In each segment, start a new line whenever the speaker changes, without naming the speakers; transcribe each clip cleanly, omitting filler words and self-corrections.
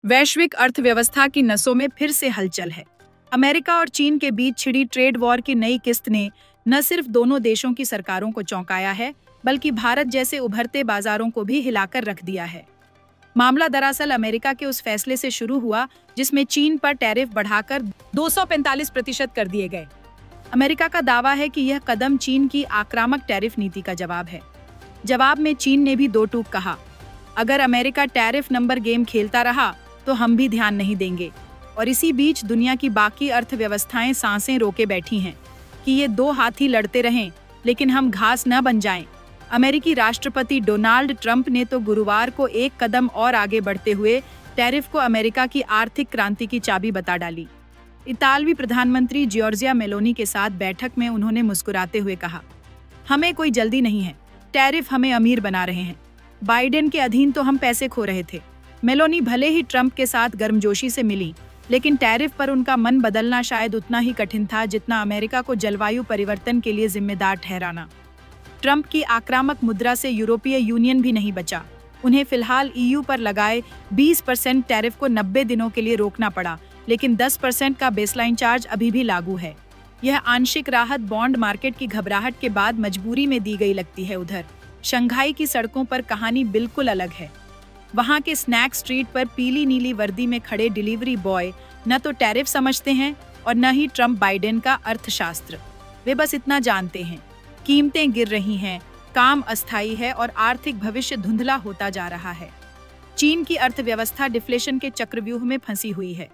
वैश्विक अर्थव्यवस्था की नसों में फिर से हलचल है। अमेरिका और चीन के बीच छिड़ी ट्रेड वॉर की नई किस्त ने न सिर्फ दोनों देशों की सरकारों को चौंकाया है, बल्कि भारत जैसे उभरते बाजारों को भी हिलाकर रख दिया है। मामला दरअसल अमेरिका के उस फैसले से शुरू हुआ जिसमें चीन पर टैरिफ बढ़ाकर 245% कर दिए गए। अमेरिका का दावा है कि यह कदम चीन की आक्रामक टैरिफ नीति का जवाब है। जवाब में चीन ने भी दो टूक कहा, अगर अमेरिका टैरिफ नंबर गेम खेलता रहा तो हम भी ध्यान नहीं देंगे। और इसी बीच दुनिया की बाकी अर्थव्यवस्थाएं सांसें रोके बैठी हैं कि ये दो हाथी लड़ते रहें, लेकिन हम घास न बन जाएं। अमेरिकी राष्ट्रपति डोनाल्ड ट्रंप ने तो गुरुवार को एक कदम और आगे बढ़ते हुए टैरिफ को अमेरिका की आर्थिक क्रांति की चाबी बता डाली। इतालवी प्रधानमंत्री जॉर्जिया मेलोनी के साथ बैठक में उन्होंने मुस्कुराते हुए कहा, हमें कोई जल्दी नहीं है, टैरिफ हमें अमीर बना रहे हैं। बाइडेन के अधीन तो हम पैसे खो रहे थे। मेलोनी भले ही ट्रंप के साथ गर्मजोशी से मिली, लेकिन टैरिफ पर उनका मन बदलना शायद उतना ही कठिन था जितना अमेरिका को जलवायु परिवर्तन के लिए जिम्मेदार ठहराना। ट्रंप की आक्रामक मुद्रा से यूरोपीय यूनियन भी नहीं बचा। उन्हें फिलहाल ईयू पर लगाए 20% टैरिफ को 90 दिनों के लिए रोकना पड़ा, लेकिन 10% का बेसलाइन चार्ज अभी भी लागू है। यह आंशिक राहत बॉन्ड मार्केट की घबराहट के बाद मजबूरी में दी गई लगती है। उधर शंघाई की सड़कों पर कहानी बिल्कुल अलग है। वहां के स्नैक स्ट्रीट पर पीली नीली वर्दी में खड़े डिलीवरी बॉय न तो टैरिफ समझते हैं और न ही ट्रंप बाइडेन का अर्थशास्त्र। वे बस इतना जानते हैं, कीमतें गिर रही हैं, काम अस्थायी है और आर्थिक भविष्य धुंधला होता जा रहा है। चीन की अर्थव्यवस्था डिफ्लेशन के चक्रव्यूह में फंसी हुई है।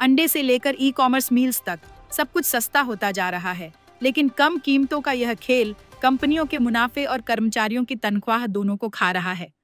अंडे से लेकर ई-कॉमर्स मील्स तक सब कुछ सस्ता होता जा रहा है, लेकिन कम कीमतों का यह खेल कंपनियों के मुनाफे और कर्मचारियों की तनख्वाह दोनों को खा रहा है।